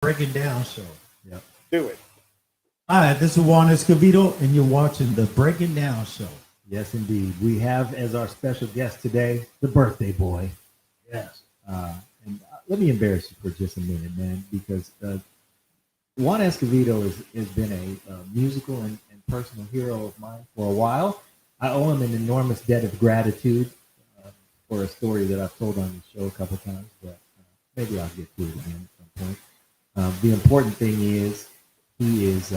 Breaking Down Show. Yep. Do it. Hi, this is Juan Escovedo, and you're watching the Breaking Down Show. Yes, indeed. We have as our special guest today the birthday boy. Yes. And let me embarrass you for just a minute, man, because Juan Escovedo has been a musical and personal hero of mine for a while. I owe him an enormous debt of gratitude for a story that I've told on the show a couple times, but maybe I'll get to it again at some point. The important thing is he is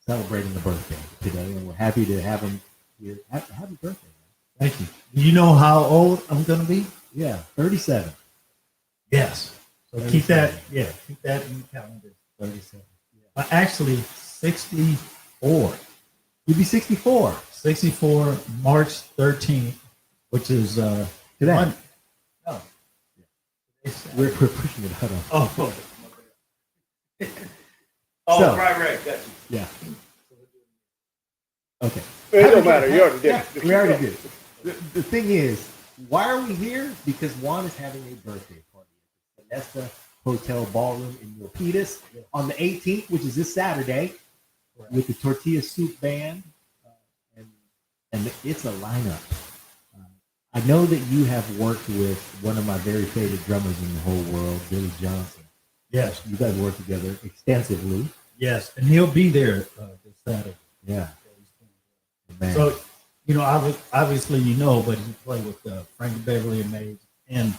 celebrating a birthday today, and we're happy to have him here. Happy birthday, man. Thank you. Do you know how old I'm going to be? Yeah, 37. Yes. So 37. Keep that in the calendar. 37. Actually, 64. You'd be 64. 64, March 13th, which is Today. Monday. No. We're pushing it out. Oh, So- right. Got you. Yeah. Okay. It don't matter. You already did Yeah, it. we already did. The thing is, why are we here? Because Juan is having a birthday party at the Sonesta Hotel Ballroom in Milpitas on the 18th, which is this Saturday, with the Tortilla Soup Band, and it's a lineup. I know that you have worked with one of my very favorite drummers in the whole world, Billy Johnson. yes. You guys work together extensively. Yes. And he'll be there this Saturday. Yeah. Man. So, obviously, but he played with Frankie Beverly and Mays and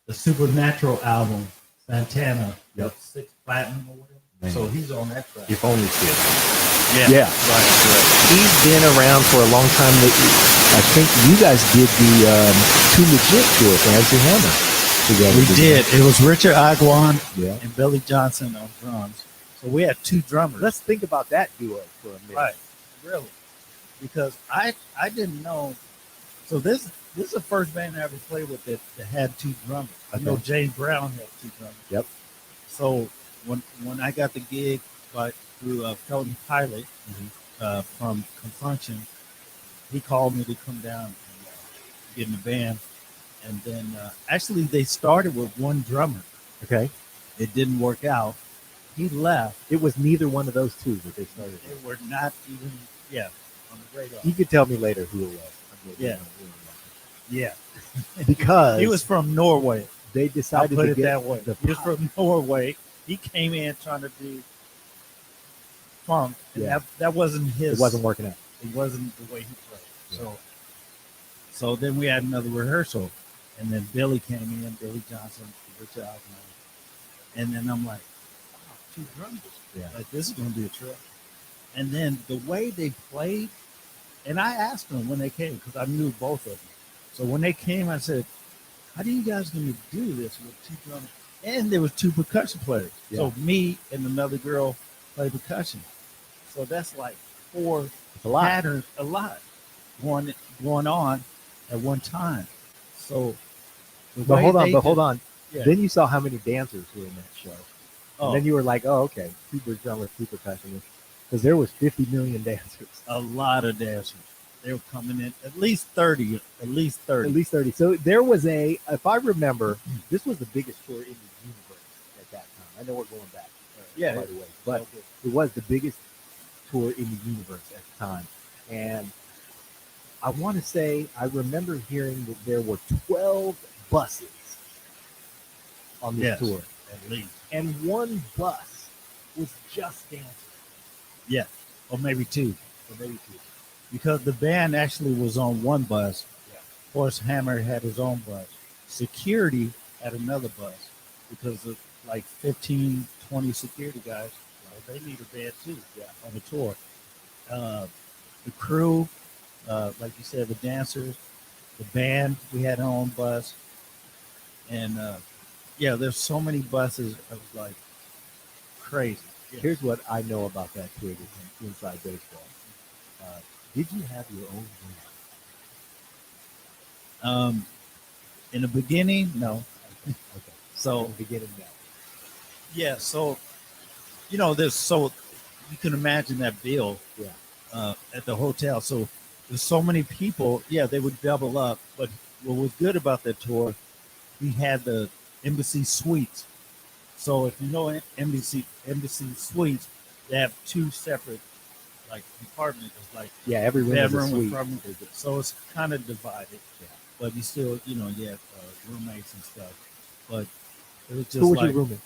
the Supernatural album, Santana, Yep. 6 platinum or whatever. Man. So he's on that track. If only kid. Yeah. Right. He's been around for a long time. I think you guys did the Too Legit tour for MC Hammer together. We did. It was Richard Agwan Yeah. and Billy Johnson on drums. So we had 2 drummers. Let's think about that duo for a minute. Right. Really. Because I didn't know. So this is the first band I ever played with that had 2 drummers. I know Okay. James Brown had 2 drummers. Yep. So when I got the gig through Felton Pilot from Confunction, he called me to come down and get in the band. And then actually they started with 1 drummer. Okay. It didn't work out. He left. It was neither one of those two that they started They with. were not even on the radar. You could tell me later who it was. Yeah. Yeah. Because He was from Norway. they I'll decided put to it get that way. the He was pop- from Norway. He came in trying to do funk, and Yeah. that wasn't his. It wasn't working out. It wasn't the way he played. So then we had another rehearsal, and then Billy came in, Billy Johnson, Richard Alcman, and then I'm like, wow, 2 drummers. Yeah. Like, this is going to be a trip. And then the way they played, and I asked them when they came because I knew both of them. So when they came, I said, "How do you guys going to do this with 2 drummers?" And there was 2 percussion players. So me and another girl play percussion. So that's like 4 It's a lot. patterns, a lot going on at one time. So, the But way hold on, they but did- hold on. Yeah. Then you saw how many dancers were in that show. Oh, And then you were like, oh, okay, 2 drummers, 2 percussionists. Because there was 50 million dancers. a lot of dancers. They were coming in at least 30. At least 30. At least 30. So there was if I remember, this was the biggest tour in the universe at that time. I know we're going back, Yeah. by the way, but it was the biggest tour in the universe at the time. And I want to say, I remember hearing that there were 12 buses on this Yes. tour. At least. And 1 bus was just dancers. Yeah. Or maybe 2. Or maybe 2. Because the band actually was on 1 bus. Yeah. Horse Hammer had his own bus. Security had another bus because of like 15, 20 security guys. They need a band too on the tour. The crew, like you said, the dancers, the band, we had our own bus. And there's so many buses. I was like crazy. Yeah. Here's what I know about that tour that's inside baseball. Did you have your own band? In the beginning, no. Okay. So In the beginning, no. yeah, so you can imagine that bill at the hotel. So there's so many people. Yeah, they would double up. But what was good about that tour, we had the embassy suites. So if you know Embassy Suites, they have two separate like compartments. It's like Yeah, every room is a bedroom and suite. front room. So it's kind of divided. Yeah. But you still, you have roommates and stuff. But it was just Who was like, your roommate?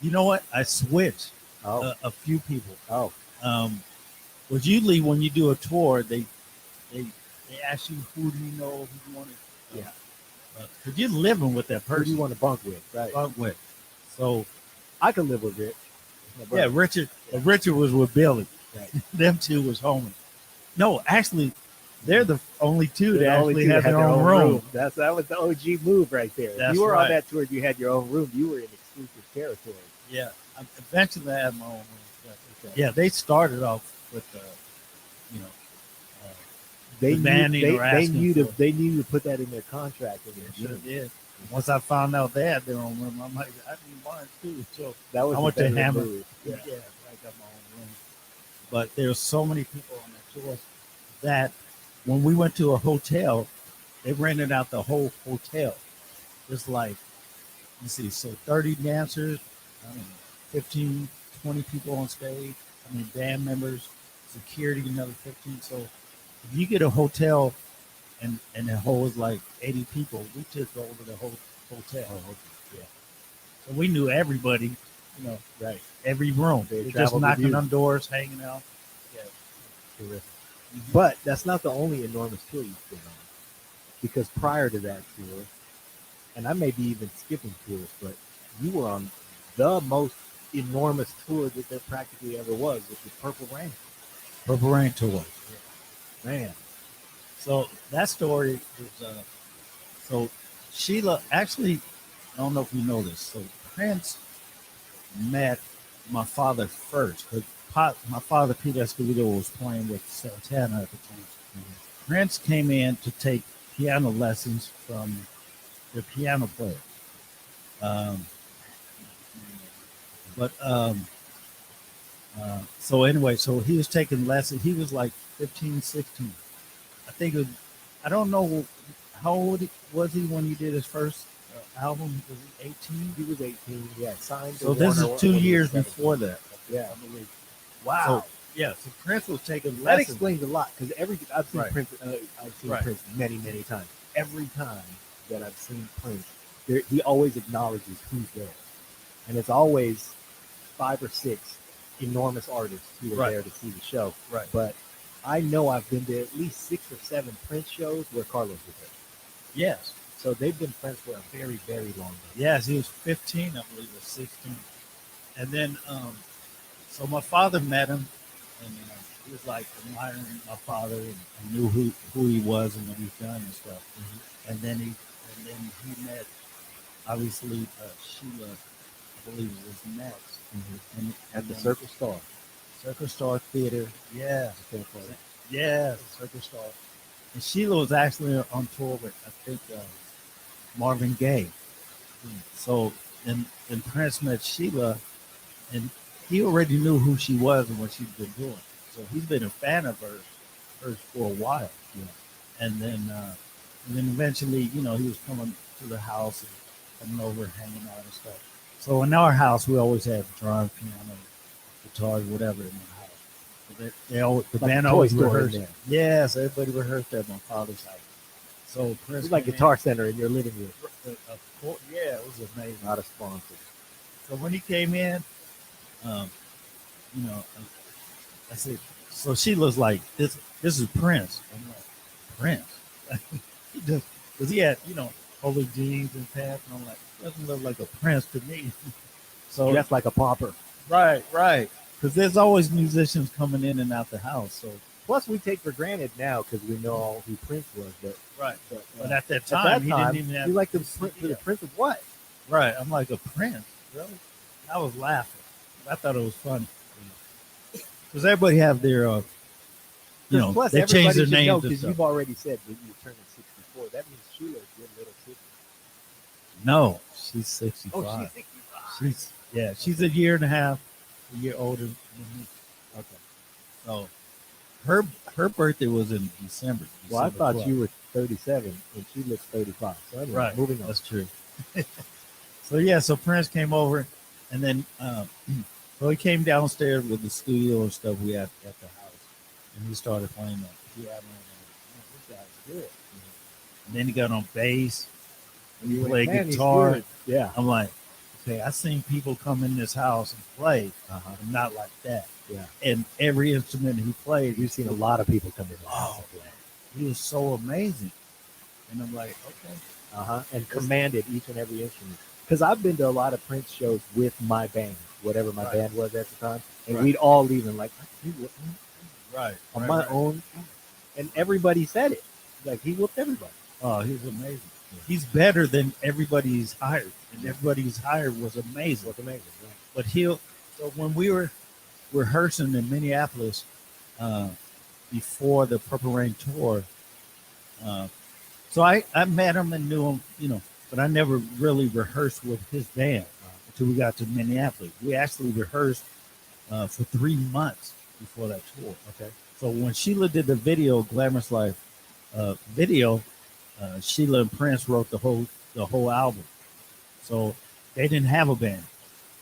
you know what? I switched Oh, a few people. oh, Was usually when you do a tour, they ask you who do you know, who you want to, yeah. because you're living with that Who do you person. want to bunk with? Right. Bunk with. So I could live with Rich. My yeah, brother. Richard was with Billy. Right. Them two was homies. No, actually, they're the only two They're that the only actually two have that their own room. That was the OG move right there. If That's you were right. on that tour, you had your own room. You were in exclusive territory. Yeah, eventually I had my own room. Okay. Yeah, they started off with you know, uh, They demanding knew, or asking for it. they knew to put that in their contract. And They sure did. Once I found out they had their own room, I'm like, I need mine too. So that was I went the to better Hammer. move. Yeah, I got my own room. But there's so many people on that tour that when we went to a hotel, they rented out the whole hotel. It's like, let's see, so 30 dancers, I don't know, 15, 20 people on stage. I mean, band members, security, another 15. So if you get a hotel and it holds like 80 people, we took over the whole hotel. Oh, okay. Yeah. So we knew everybody, Right. every room. They We're just traveled with knocking you. on doors, hanging out. Yeah. Terrific. But that's not the only enormous tour you've been on. Because prior to that tour, and I may be even skipping tours, but you were on the most enormous tour that there practically ever was, which was Purple Rain. Purple Rain tour. Man. So that story is so Sheila actually, I don't know if you know this. So Prince met my father first because my father Peter Escovedo was playing with Santana at the time. Mm-hmm. Prince came in to take piano lessons from the piano player. Um, but so anyway, so he was taking lessons. He was like 15, 16. I think it was, I don't know how old was he when he did his first album. Was he 18? He was 18. Yeah, signed. So to this Warner is 2 when he was years 17. before that. Yeah. I believe. Wow. So, yeah. So Prince was taking that lessons. explains a lot because I've seen Right. Prince. I've seen Right. Prince many, many times. Every time that I've seen Prince, he always acknowledges who's there, and it's always 5 or 6 enormous artists who are Right. there to see the show. Right. But I know I've been to at least 6 or 7 Prince shows where Carlos was there. Yes. So they've been friends for a very, very long time. Yes. He was 15, I believe, or 16. And then, so my father met him, and he was like admiring my father and knew who he was and what he's done and stuff. Mm-hmm. And then he met obviously Sheila, I believe it was next. Mm-hmm. And At the then Circle Star. Circle Star Theater. Yeah. Okay, for it. Yeah, Circle Star. And Sheila was actually on tour with, I think, Marvin Gaye. So, and Prince met Sheila, and he already knew who she was and what she'd been doing. So he's been a fan of hers for a while. Yeah. And then eventually, he was coming to the house and coming over and hanging out and stuff. So in our house, we always had drums, piano, guitars, whatever in the house. So they always, the Like band a toy always store in rehearsed. there. Yes, everybody rehearsed at my father's house. So Prince It's like came in. Guitar Center in your living room. Of course, yeah, it was amazing. Not a sponsor. So when he came in, I said, so Sheila's like, this is Prince. I'm like, Prince? He just, because he had, holy jeans and pants. And I'm like, doesn't look like a Prince to me. So That's like a pauper. right. Because there's always musicians coming in and out the house. So Plus, we take for granted now because we know all who Prince was. But right. But, But at that at time, that he time, didn't even have. you like the Yeah. Prince of what? Right. I'm like, a Prince? Really? I was laughing. I thought it was funny. Because everybody have their, Plus, they change their everybody should know names and because stuff. you've already said that you're turning 64. That means Sheila's your little sister. No, she's 65. Oh, she's 65. She's a year and a half, a year older than me. Okay. So her birthday was in December. Well, I December thought 12th. you were 37 and she looks 35. So anyway, Right. moving on. That's true. So Prince came over, and then so he came downstairs with the studio and stuff we had at the house, and he started playing that piano. And this guy's good. And then he got on bass. And he played Man, he's guitar. good. Yeah. I'm like, okay, I seen people come in this house and play, Uh-huh. and not like that. Yeah. And every instrument he played, You've seen a lot of people come in. Oh, he was so amazing. And I'm like, okay. And commanded each and every instrument. Because I've been to a lot of Prince shows with my band, whatever my band was at the time, and we'd all leave and like, he whooped me on my own, and everybody said it. Like he whooped everybody. Oh, he's amazing. He's better than everybody he's hired, and everybody he's hired was amazing. What's amazing, right? But so when we were rehearsing in Minneapolis before the Purple Rain tour, so I met him and knew him, but I never really rehearsed with his band until we got to Minneapolis. We actually rehearsed for 3 months before that tour. Okay. So when Sheila did the video, Glamorous Life video, Sheila and Prince wrote the whole album. So they didn't have a band.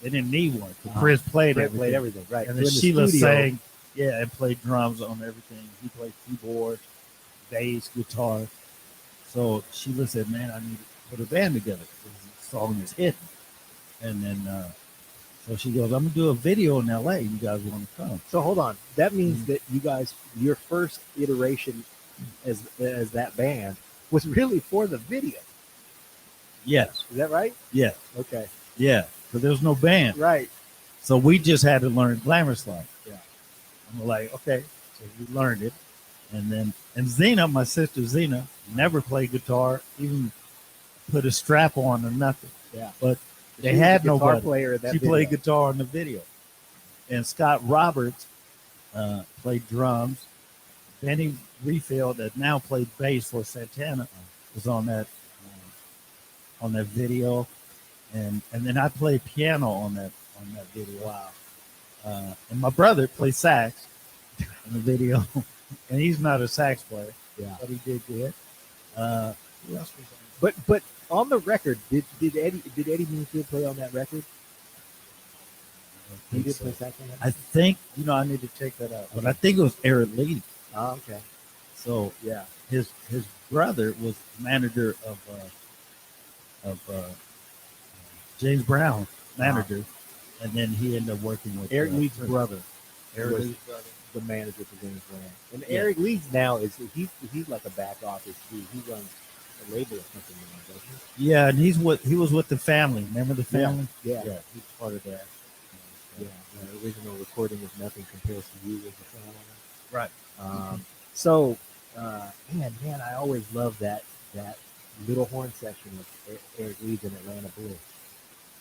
They didn't need one. Prince played everything. Right. And then Sheila sang, and played drums on everything. He played keyboard, bass, guitar. So Sheila said, man, I need to put a band together. This song is hitting. And then, so she goes, I'm going to do a video in L.A. You guys want to come? So hold on. That means that you guys, your first iteration as that band was really for the video. Yes. Is that right? Yeah. Okay. Yeah. So there was no band. Right. So we just had to learn Glamorous Life. Yeah. And we're like, okay. So we learned it. And Zena, my sister Zena, never played guitar, even put a strap on or nothing. Yeah. But they She was had the guitar nobody. player in that She video. played guitar in the video. And Scott Roberts played drums. Benny Refield, that now played bass for Santana, was on that video. And then I played piano on that video. Wow. And my brother played sax in the video. And he's not a sax player. Yeah. But he did good. Who else was on? But on the record, did Eddie Meanfield play on that record? He did play sax on that? I think, I need to check that out. But I think it was Eric Lee. Oh, okay. So Yeah. his brother was manager of James Brown, manager. And then he ended up working with Eric Lee's brother. Eric was Lee's brother. the manager for James Brown. And Yeah. Eric Leeds now he's like a back office dude. He runs a label or something now, doesn't he? Yeah, and he was with the family. Remember the family? Yeah. He's part of that. Yeah. The original recording of Nothing Compares to You was the song on Right. that. So man, I always loved that little horn section with Eric Leeds and Atlanta Bliss.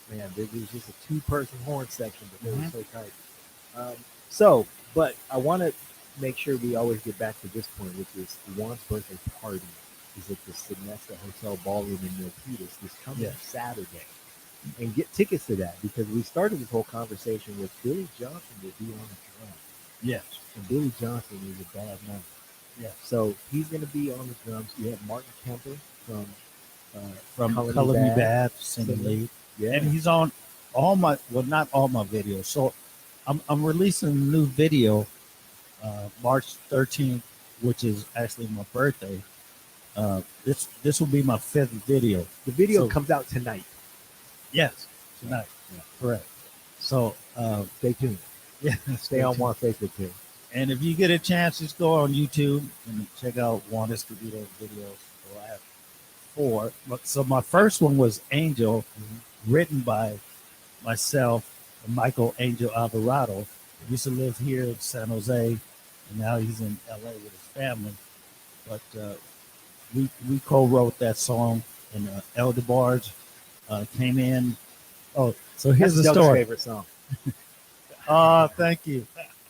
Man, there was just a 2-person horn section, but they were so tight. But I want to make sure we always get back to this point, which is Juan's birthday party is at the Sinesta Hotel Ballroom in Milpitas this coming Saturday. And get tickets to that because we started this whole conversation with Billy Johnson will be on the drums. Yes. And Billy Johnson is a bad man. Yeah. So he's going to be on the drums. You have Martin Kemper from Color Me Bad, singing lead. Yeah. And he's on not all my videos. So I'm releasing a new video March 13th, which is actually my birthday. This will be my 5th video. The video comes out tonight. Yes, tonight. Yeah, correct. So Stay tuned. yeah, Stay on Juan's Facebook too. And if you get a chance, just go on YouTube and check out Juan Escovedo videos. So I have 4. So my first one was Angel, written by myself and Michael Angel Alvarado. He used to live here in San Jose, and now he's in LA with his family. But we co-wrote that song, and El DeBarge came in. Oh, so here's That's the Doug's story. favorite song. Oh, thank you.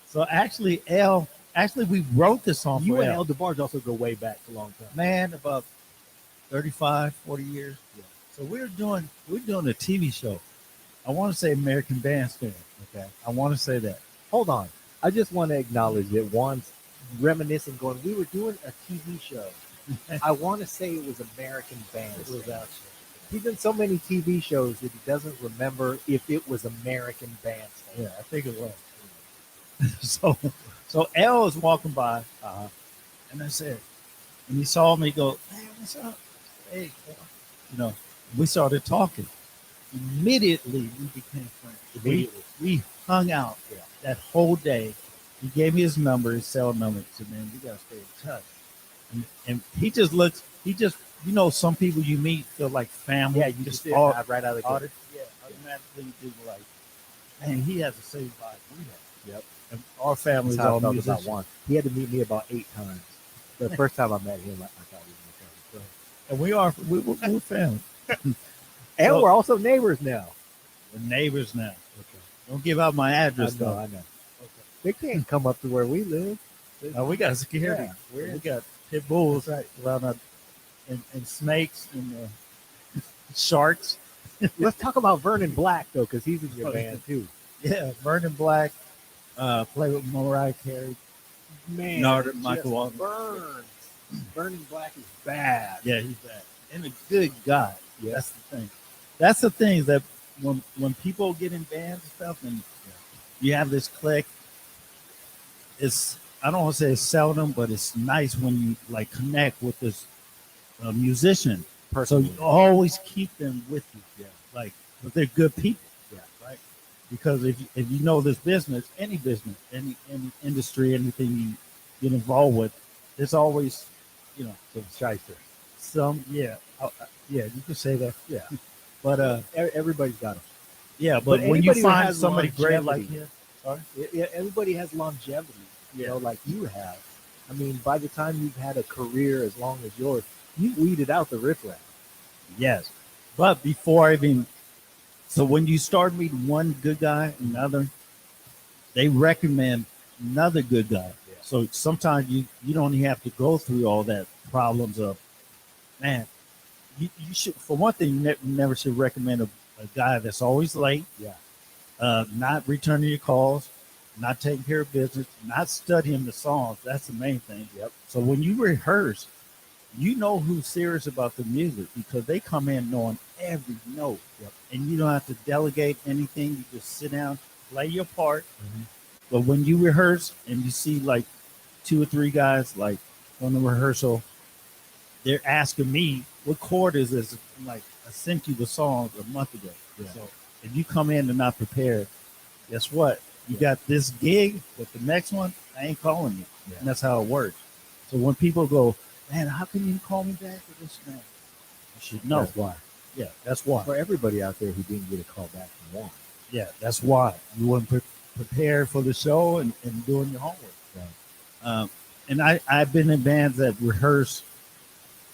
So actually, we wrote this song You for and El. El DeBarge also go way back a long time. Man, about 35, 40 years. Yeah. So we're doing a TV show. I want to say American Bandstand. Okay. I want to say that. Hold on. I just want to acknowledge that Juan's reminiscing, going, we were doing a TV show. I want to say it was American Band. It was out. He's in so many TV shows that he doesn't remember if it was American Bandstand. Yeah, I think it was. So L was walking by, and I said, and he saw me go, hey, what's up? Hey, boy. You know, we started talking. Immediately, we became friends. Immediately. We hung out that whole day. He gave me his number, his cell number. He said, man, we got to stay in touch. And he just looks, you know, some people you meet feel like family. Yeah, you just right out of the gate. Yeah, automatically do like, man, he has the same vibe we have. Yep. And our family is That's how all I felt musicians. about Juan. He had to meet me about 8 times. The first time I met him, I thought we were And we're family. And So- we're also neighbors now. We're neighbors now. Okay. Don't give out my I address, know, though. I know. They can't come up to where we live. We got security. Yeah, We got pit bulls That's around us, and snakes and sharks. Let's talk about Vernon Black, though, because he's in your Oh, band, too. Yeah, Vernon Black. Play with Mariah Carey. Man, Northern it Michael just Walden. burns. Vernon Black is bad. Yeah, he's bad. And a good guy. Yeah. That's the thing. That's the thing that when people get in bands and stuff and you have this clique, it's, I don't want to say it's seldom, but it's nice when you like connect with this musician. So Personally. you always keep them with you. Yeah. Like, but they're good people. Yeah. Right. Because if you know this business, any industry, anything you get involved with, there's always, you know, Some shyster. you can say that. Yeah. But Everybody's got them. yeah, But but when you anybody who find has somebody great like longevity- him, sorry, Yeah, everybody has longevity, you know, like you have. I mean, by the time you've had a career as long as yours, you weeded out the riffraff. yes. But before I even, so when you start meeting one good guy, another, they recommend another good guy. Yeah. So sometimes you don't even have to go through all that problems of, man, you should, for one thing, you never should recommend a guy that's always late, Yeah. not returning your calls, not taking care of business, not studying the songs. That's the main thing. Yep. So when you rehearse, you know who's serious about the music because they come in knowing every note. Yep. And you don't have to delegate anything. You just sit down, play your part. Mhm. But when you rehearse and you see like 2 or 3 guys like on the rehearsal, they're asking me, what chord is this? I'm like, I sent you the song a month ago. Yeah. So if you come in and not prepared, guess what? You got this gig, but the next one, I ain't calling you. Yeah. And that's how it works. So when people go, man, how can you call me back for this, man? You should know. That's why. Yeah, that's why. For everybody out there who didn't get a call back from Juan. Yeah, that's why. You weren't prepared for the show and doing your homework. Right. And I've been in bands that rehearse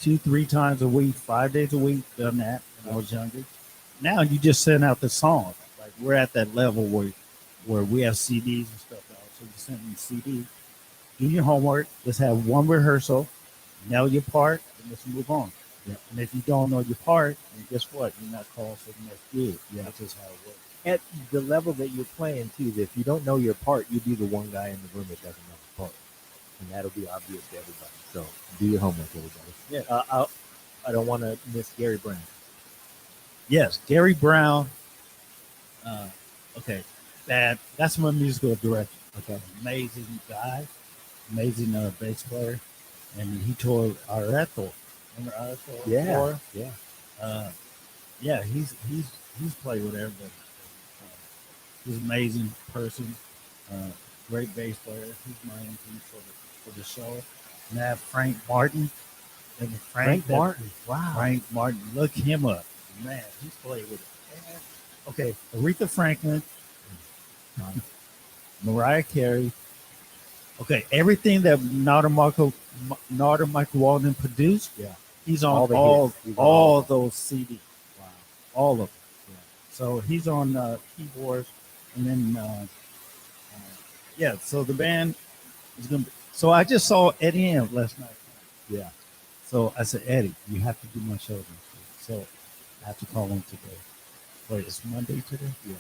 2-3 times a week, 5 days a week, done that when I was younger. Now you just send out the song. Like we're at that level where we have CDs and stuff out. So you send me CD, do your homework, let's have one rehearsal, nail your part, and let's move on. Yeah. And if you don't know your part, then guess what? You're not called for the next gig. Yeah. That's just how it works. At the level that you're playing, too, that if you don't know your part, you'll be the one guy in the room that doesn't know the part. And that'll be obvious to everybody. So do your homework, everybody. Yeah. I don't want to miss Gary Brown. Yes, Gary Brown. Okay, that's my musical director. Okay. Amazing guy, amazing bass player, and he toured Areto. Remember Areto? Yeah. Yeah. Yeah. He's played with everybody. He's an amazing person, great bass player. He's my MP for the show. And I have Frank Martin. And Frank Martin. Wow. Frank Martin, look him up. Man, he's played with it. Okay, Aretha Franklin, Mariah Carey. Okay, everything that Northern Michael Walden produced, Yeah. he's All on the all hits. He's on all of those CDs, Wow. all of them. Yeah. So he's on keyboards, and then yeah. So the band is gonna. So I just saw Eddie M last night. Yeah. So I said, Eddie, you have to do my show this week. So I have to call him today. Wait, it's Monday today? Yeah.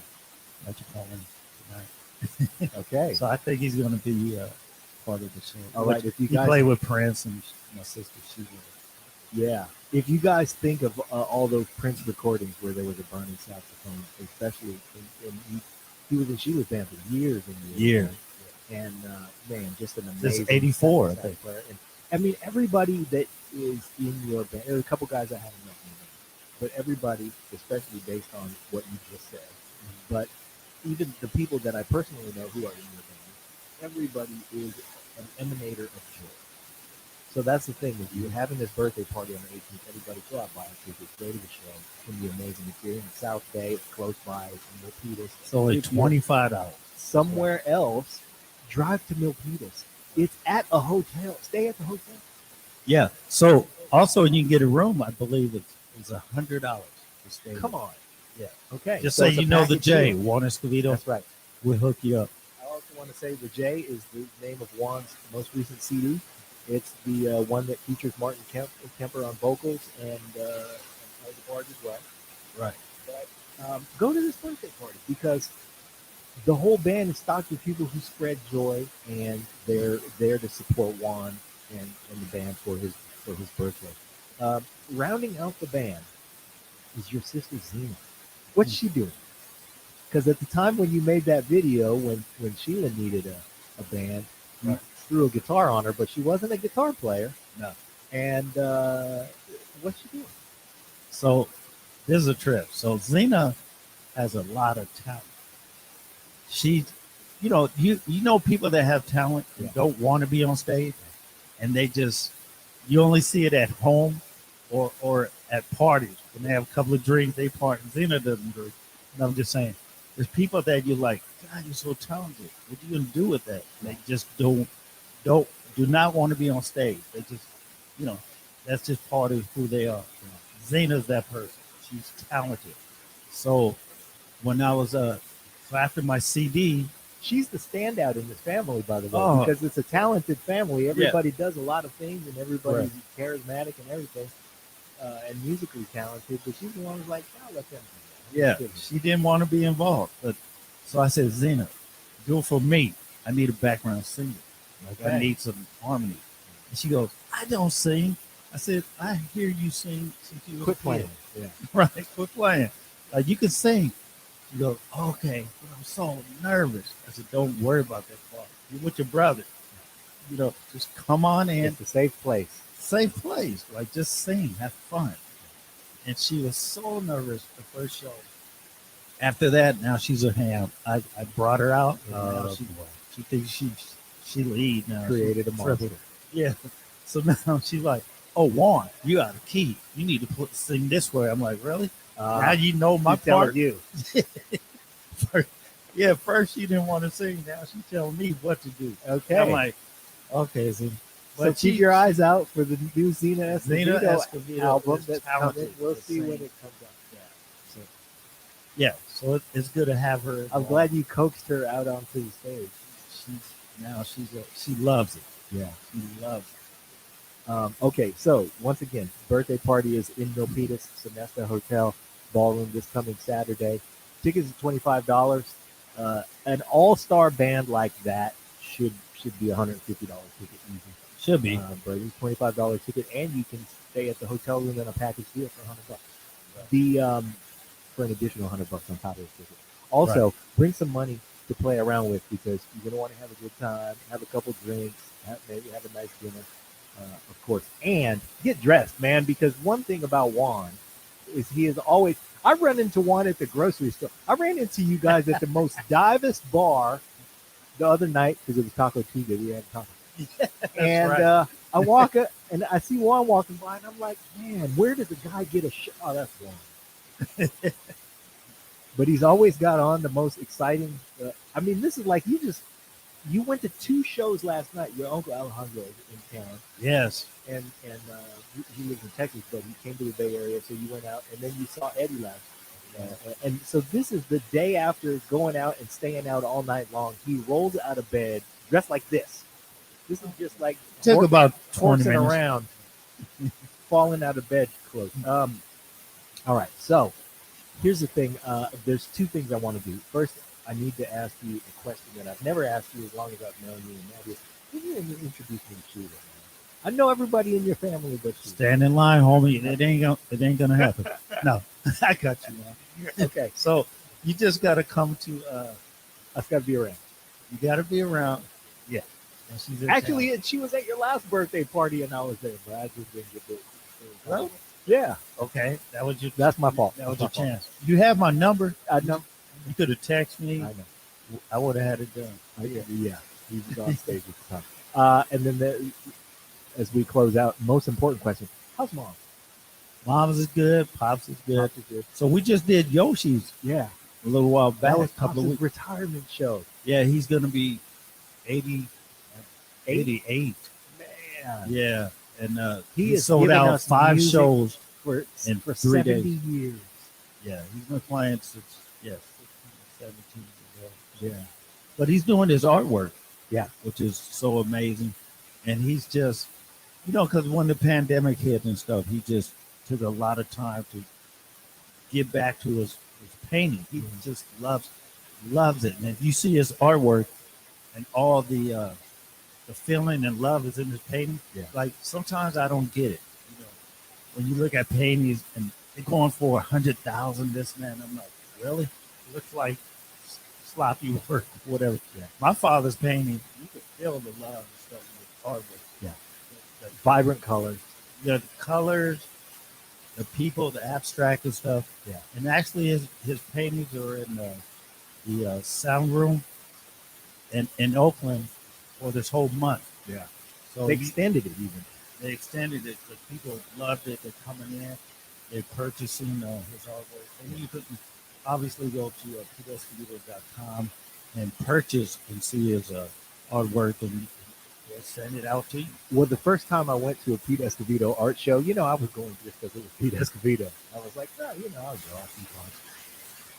I have to call him tonight. Okay. So I think he's going to be part of the show. All right, if you he guys- played with Prince and my sister, she was. Yeah. If you guys think of all those Prince recordings where there was a burning saxophone, especially he was in Sheila's band for years and years. Years. Man. And man, just an This is amazing 84, I sax think. player. And I mean, everybody that is in your band. There are a couple guys I haven't met in the band, but everybody, especially based on what you just said, but even the people that I personally know who are in your band, everybody is an emanator of joy. So that's the thing, is you're having this birthday party on the 18th, everybody go out, buy a ticket, go to the show. It's going to be amazing. If you're in the South Bay, it's close by, it's in Milpitas. It's only If you're $25. somewhere else, drive to Milpitas. It's at a hotel. Stay at the hotel. Yeah. So also, you can get a room. I believe it's $100 to stay. Come on. Yeah. Okay. Just so say it's a you know the package J, deal. Juan Escovedo. That's right. We'll hook you up. I also want to say the J is the name of Juan's most recent CD. It's the one that features Martin Kemper on vocals and plays the board as well. Right. But go to this birthday party because the whole band is stocked with people who spread joy, and they're there to support Juan and the band for his birthday. Rounding out the band is your sister Zena. What's she doing? Because at the time when you made that video, when Sheila needed a band, you Right. threw a guitar on her, but she wasn't a guitar player. No. And what's she doing? So this is a trip. So Zena has a lot of talent. She, you know people that have talent and Yeah. don't want to be on stage, and they just, you only see it at home or at parties when they have a couple of drinks. They party. Zena doesn't drink. And I'm just saying, there's people that you're like, God, you're so talented. What are you gonna do with that? And they just do not want to be on stage. They just, that's just part of who they are. Zena's that person. She's talented. So when I was so after my CD, She's the standout in this family, by the way, Oh. because it's a talented family. Everybody does a lot of things, and everybody's charismatic and everything, and musically talented. But she's the one who's like, "Oh, let them do that." she didn't want to be involved. But so I said, Zena, do it for me. I need a background singer. Like I need some harmony. And she goes, I don't sing. I said, I hear you sing since you were Quit a playing. kid. Yeah. Right, quit playing. Like you can sing. She goes, okay, but I'm so nervous. I said, don't worry about that part. You're with your brother. Just come on in. It's a safe place. Safe place. Like just sing, have fun. And she was so nervous the first show. After that, now she's a ham. I brought her out. And now she thinks she lead now. Created a She's monster. tripping. Yeah. So now she's like, oh, Juan, you out of key. You need to sing this way. I'm like, really? Now you know my she's telling part. you. First she didn't want to sing. Now she's telling me what to do. Okay. I'm like, okay, so So keep your eyes out for the new Zena Escovedo Escovedo album is that's talented coming. We'll to see sing. when it comes out. So it's good to have her. I'm glad you coaxed her out onto the stage. She loves it. Yeah. She loves it. Okay, so once again, birthday party is in Milpitas, Sonesta Hotel Ballroom this coming Saturday. Tickets are $25. An all-star band like that should be $150 ticket easy. Should be. But it's $25 ticket, and you can stay at the hotel room in a package deal for $100. For an additional $100 on top of the ticket. Also, bring some money to play around with because you're gonna want to have a good time, have a couple drinks, maybe have a nice dinner, of course, and get dressed, man. Because one thing about Juan is he is always. I run into Juan at the grocery store. I ran into you guys at the most divest bar the other night because it was Taco Tuesday. We had taco. And I walk up and I see Juan walking by, and I'm like, man, where did the guy get a shot? Oh, that's Juan. But he's always got on the most exciting. This is like you went to 2 shows last night. Your uncle Alejandro is in town. Yes. And he lives in Texas, but he came to the Bay Area, so you went out, and then you saw Eddie last night. And so this is the day after going out and staying out all night long. He rolls out of bed dressed like this. This is just like Took about 20 horsing minutes. around, falling out of bed close. All right, so here's the thing. There's 2 things I want to do. First, I need to ask you a question that I've never asked you as long as I've known you, and that is, can you introduce me to Sheila? I know everybody in your family, but you. Stand in line, homie. It ain't gonna happen. No, I got you, man. Okay, So you just gotta come to. that's got to be around. You gotta be around. Yeah. And she's in Actually, town. she was at your last birthday party, and I was there, but I just didn't get it. Well, Yeah, okay, that was your. that's my fault. That was That's your my fault. chance. You have my number. I know. You could have texted me. I know. I would have had it done. Yeah, he was on stage at the time. And then as we close out, most important question: how's mom? Mom's is good. Pops is good. Pops is good. So we just did Yoshi's Yeah, a little while back. that was a couple of Pops' weeks. retirement show. Yeah, he's gonna be 80, 88. Man, Yeah, and He he has sold given out us 5 music shows. for In for 3 70 days. years. Yeah, he's been playing since 16, 17 years old. Yeah, But he's doing his artwork. Yeah. which is so amazing. And he's just, because when the pandemic hit and stuff, he just took a lot of time to get back to his painting. He just loves it. And if you see his artwork and all the feeling and love is in his painting, Yeah. like sometimes I don't get it. When you look at paintings and they're going for 100,000, this man, I'm like, really? It looks like sloppy work, whatever. Yeah. My father's painting, you could feel the love and stuff in the artwork. Yeah. The vibrant colors. the colors, the people, the abstract and stuff. Yeah. And actually, his paintings are in the sound room in Oakland for this whole month. Yeah, So they extended it even. they extended it because people loved it. They're coming in, they're purchasing his artwork. And you can obviously go to titos.com and purchase and see his artwork, and he'll send it out to you. Well, the first time I went to a Pete Escovedo art show, I was going just because it was Pete Escovedo. I was like, I'll go. I'll see fun.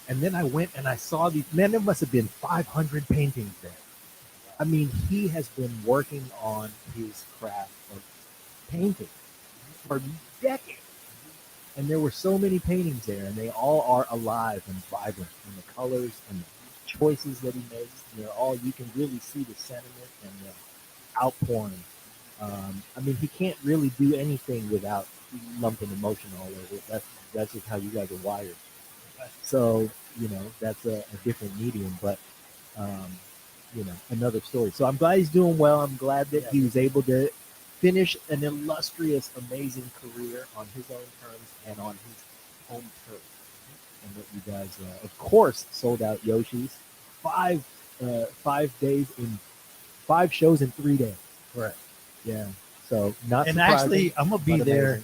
And then I went and I saw these. Man, there must have been 500 paintings there. I mean, he has been working on his craft of painting for decades. And there were so many paintings there, and they all are alive and vibrant in the colors and the choices that he makes. And they're all, you can really see the sentiment and the outpouring. I mean, he can't really do anything without lumping emotion all over it. That's just how you guys are wired. So, that's a different medium, but, another story. So I'm glad he's doing well. I'm glad that he was able to finish an illustrious, amazing career on his own terms and on his home turf. And that you guys, of course, sold out Yoshi's 5 days in 5 shows in 3 days. Correct. Yeah. So not And surprising, actually, I'm gonna be but there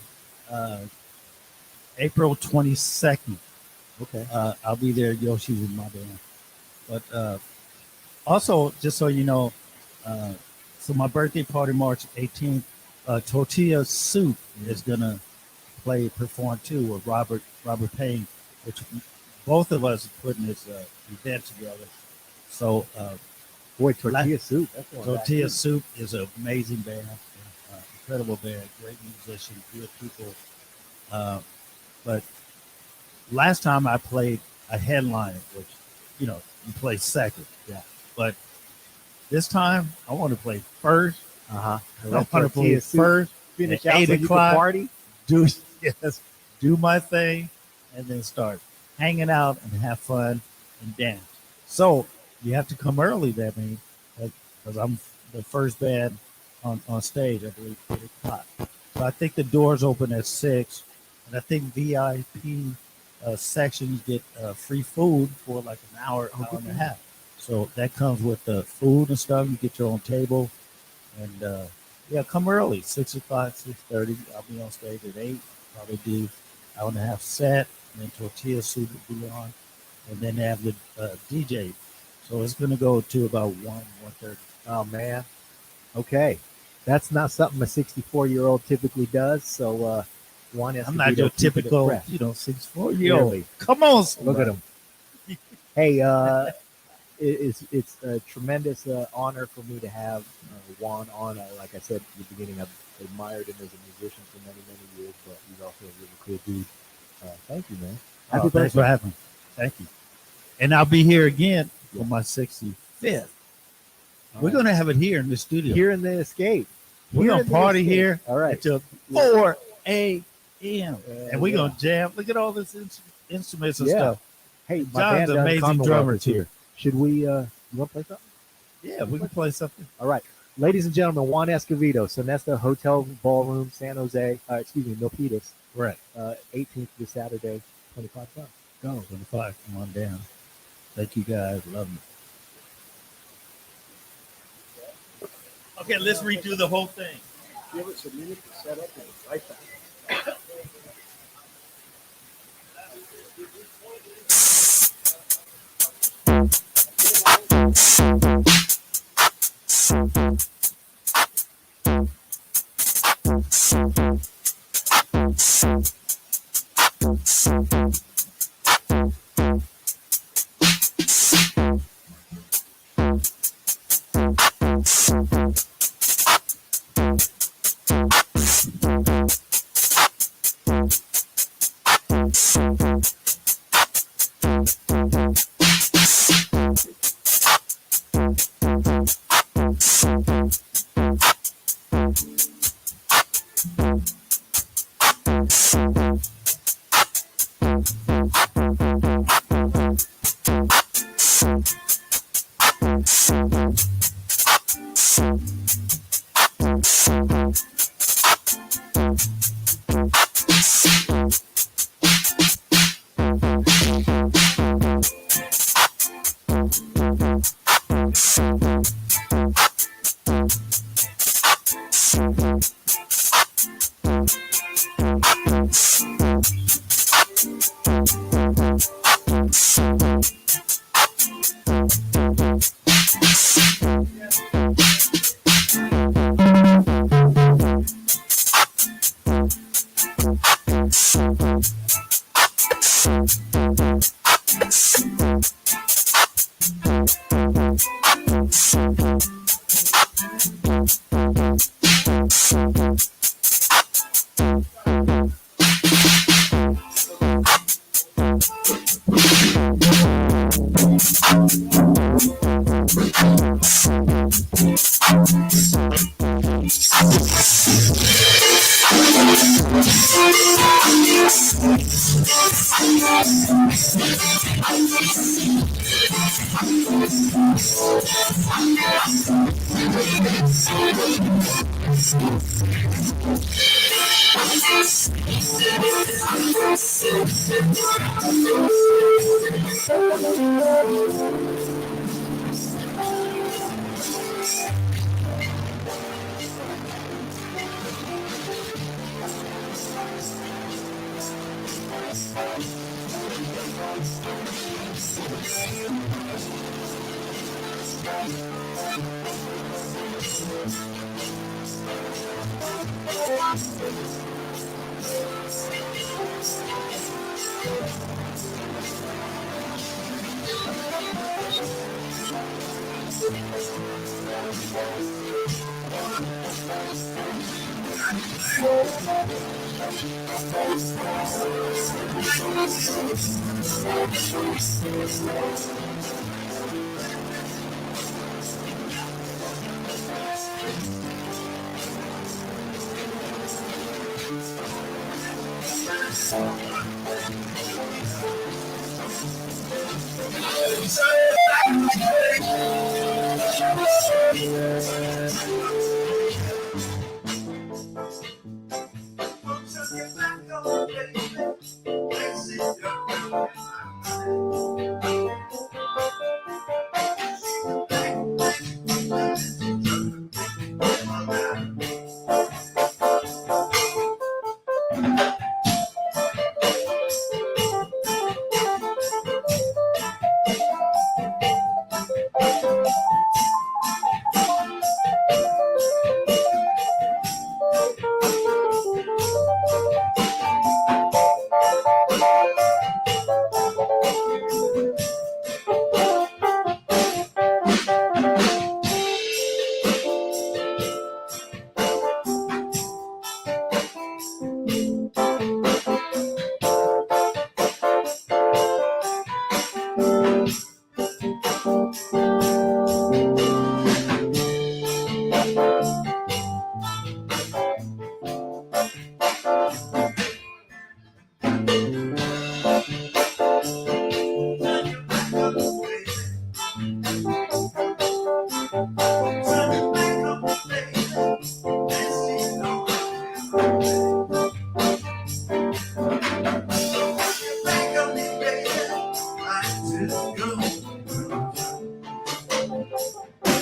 April 22nd. Okay. I'll be there. Yoshi with my band. But also, just so you know, so my birthday party, March 18th, Tortilla Soup is gonna perform too with Robert Payne, which both of us are putting this event together. So Boy, Tortilla Soup. That's one Tortilla back. Soup is an amazing band, incredible band, great musician, good people. But last time I played a headliner, which you play second. Yeah. But this time I want to play first. Uh-huh. I want to play first. Finish at out 8 so you can o'clock. party. Do my thing, and then start hanging out and have fun and dance. So you have to come early, that means, because I'm the first band on stage, I believe, 8 o'clock. So I think the doors open at 6, and I think VIP sections get free food for like an hour and a half. So that comes with the food and stuff. You get your own table, and come early, 6 o'clock, 6:30. I'll be on stage at 8. Probably do hour and a half set, and then Tortilla Soup will be on, and then they have the DJ. So it's going to go to about 1:30. Oh, man. Okay. That's not something a 64-year-old typically does. So, Juan Escovedo, I'm not your keep it typical, fresh. 64-year-old. Really. Come on, Look at him. Hey, it's a tremendous honor for me to have Juan on. Like I said at the beginning, I've admired him as a musician for many, many years, but he's also a really cool dude. Thank you, man. Happy Thanks for having me. Thank you. And I'll be here again for my 65th. We're going to have it here in the studio. Here in the Escape. We're Here gonna in the party estate. here All right. until 4 a.m. And we're yeah. gonna jam. Look at all this instruments and Yeah. stuff. Hey, my John's band an amazing Commonwealth drummer, is too. here. Should we? You want to play something? Yeah, we can play something. All right, ladies and gentlemen, Juan Escovedo, Sonesta Hotel Ballroom, San Jose. Milpitas. Right. 18th this Saturday, 25 bucks. Go 25. Come on down. Thank you guys. Love me. Okay, let's redo the whole thing. Give us a minute to set up and be right back.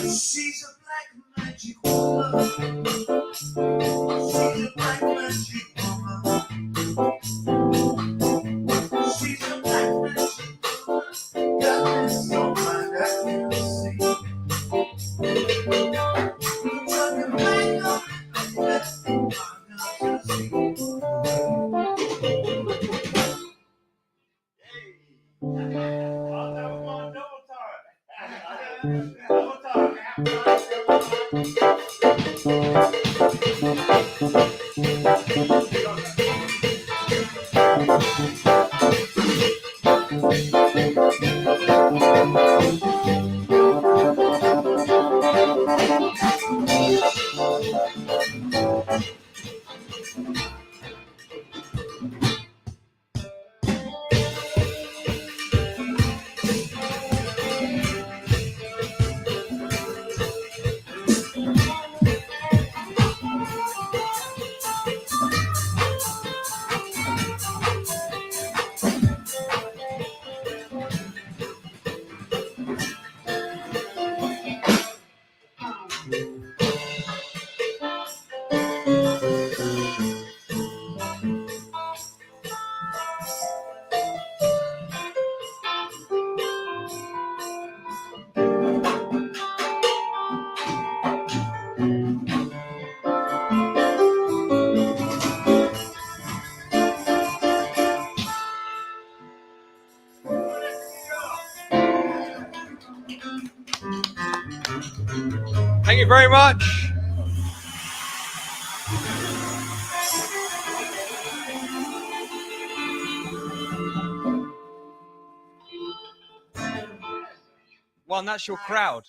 She's a black magic woman. She's a black magic woman. She's a black magic woman. Got me so blind I can't see. Talking make up, baby, I'm not to see. Thank you very much. Well, that's your crowd.